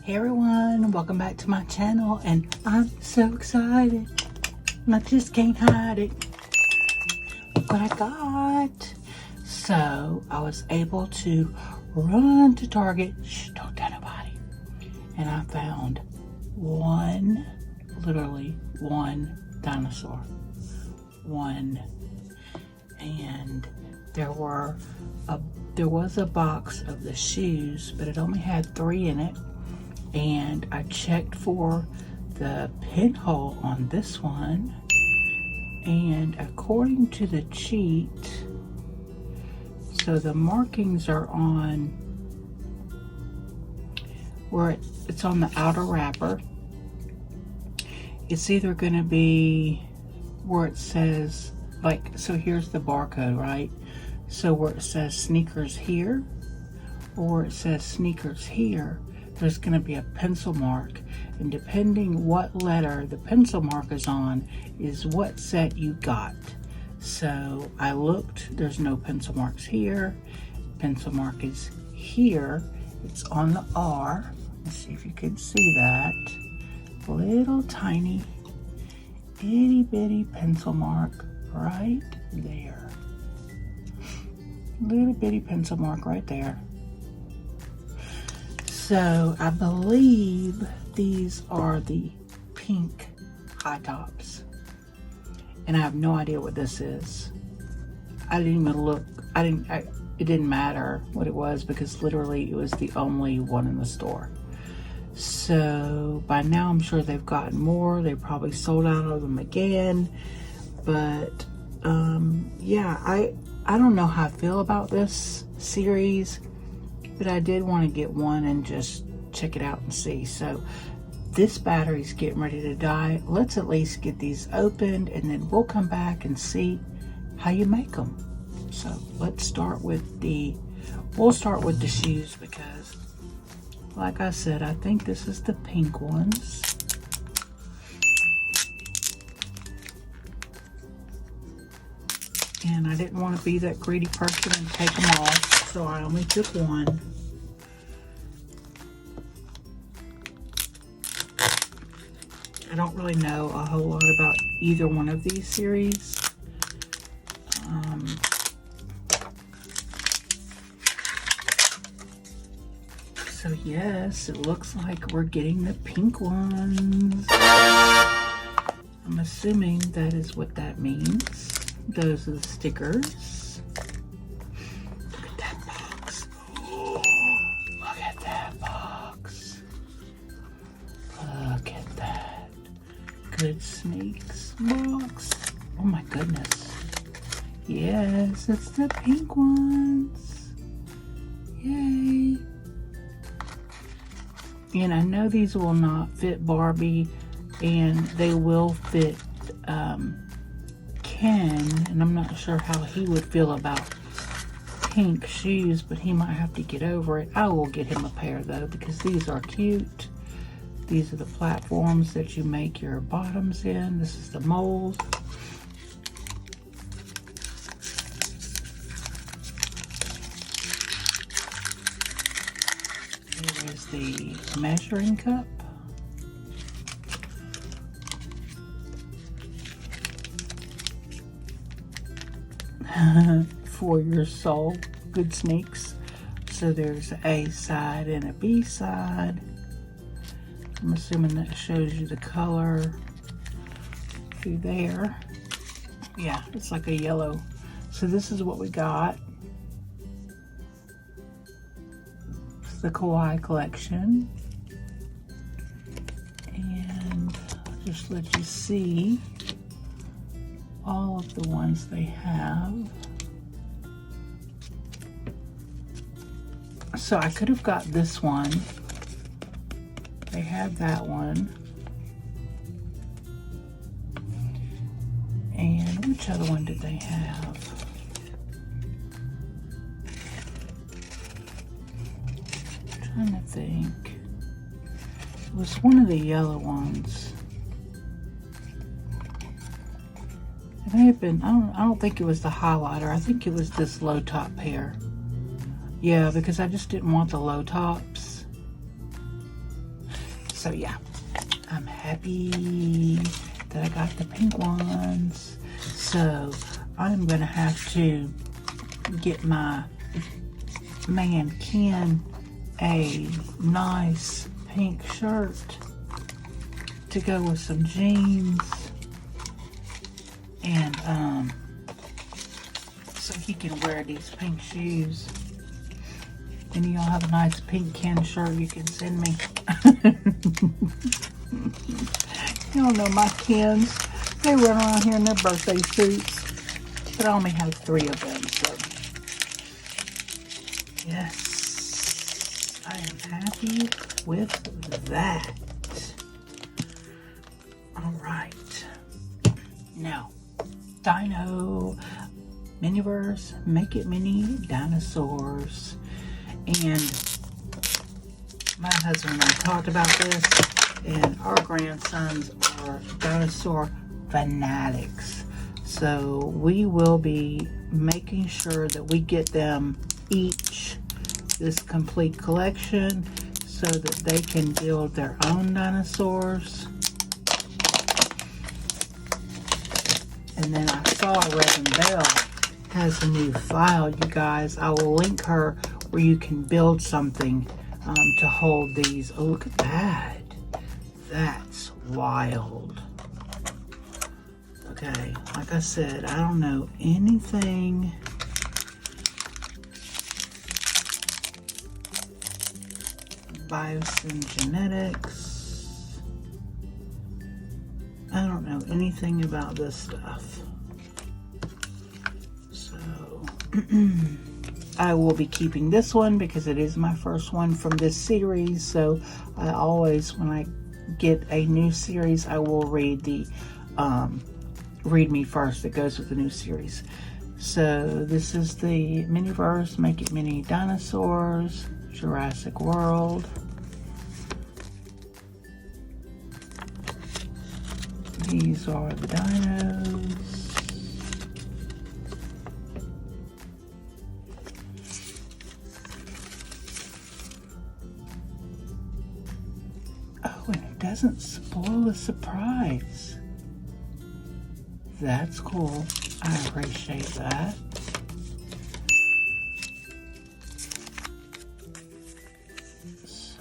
Hey everyone, welcome back to my channel, and I'm so excited. I just can't hide it. Look what I got. So I was able to run to Target. Shh, don't tell nobody. And I found literally one dinosaur. One. And there was a box of the shoes, but it only had 3 in it. And I checked for the pinhole on this one, and according to the cheat, so the markings are on where it's on the outer wrapper. It's either going to be where it says, like, so here's the barcode, right? So where it says sneakers here, or where it says sneakers here, there's going to be a pencil mark, and depending what letter the pencil mark is on is what set you got. So I looked, there's no pencil marks here. Pencil mark is here. It's on the R. Let's see if you can see that. Little tiny itty bitty pencil mark right there. Little bitty pencil mark right there. So I believe these are the pink high tops, and I have no idea what this is. I didn't even look. It didn't matter what it was, because literally it was the only one in the store. So by now I'm sure they've gotten more. They probably sold out of them again. But yeah, I don't know how I feel about this series, but I did want to get one and just check it out and see. So this battery's getting ready to die. Let's at least get these opened, and then we'll come back and see how you make them. So let's start with we'll start with the shoes, because like I said, I think this is the pink ones. And I didn't want to be that greedy person and take them all, so I only took one. I don't really know a whole lot about either one of these series. So yes, it looks like we're getting the pink ones. I'm assuming that is what that means. Those are the stickers. Look at that box. Oh, look at that box. Look at that. Good Snakes box. Oh my goodness. Yes, it's the pink ones. Yay. And I know these will not fit Barbie, and they will fit Ken, and I'm not sure how he would feel about pink shoes, but he might have to get over it. I will get him a pair though, because these are cute. These are the platforms that you make your bottoms in. This is the mold. Here is the measuring cup. For your soul, Good Snakes. So there's an A side and a B side. I'm assuming that shows you the color through there. Yeah, it's like a yellow. So this is what we got. It's the Kawaii collection. And I'll just let you see all of the ones they have. So I could have got this one. They had that one. And which other one did they have? I'm trying to think. It was one of the yellow ones. It may have been, I don't think it was the highlighter. I think it was this low top pair. Yeah, because I just didn't want the low tops. So yeah, I'm happy that I got the pink ones. So I'm gonna have to get my man Ken a nice pink shirt to go with some jeans, and so he can wear these pink shoes. And y'all have a nice pink Ken shirt you can send me. Y'all know my Kens, they run around here in their birthday suits, but I only have 3 of them, so yes, I am happy with that. All right, now Dino MiniVerse, Make It Mini Dinosaurs. And my husband and I talked about this, and our grandsons are dinosaur fanatics. So we will be making sure that we get them each this complete collection so that they can build their own dinosaurs. And then I saw Reverend Bell has a new file, you guys. I will link her where you can build something to hold these. Oh, look at that. That's wild. Okay, like I said, I don't know anything biosyngenetics. I don't know anything about this stuff. So I will be keeping this one because it is my first one from this series. So I always, when I get a new series, I will read the read me first that goes with the new series. So this is the MiniVerse, Make It Mini Dinosaurs, Jurassic World. These are the dinos. Oh, and it doesn't spoil the surprise. That's cool. I appreciate that. So,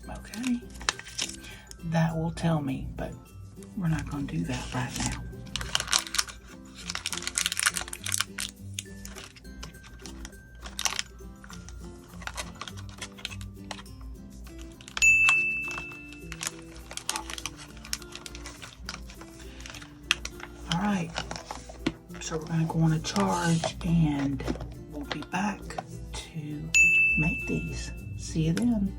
okay. That will tell me, but we're not going to do that right now. Alright, so we're going to go on a charge and we'll be back to make these. See you then.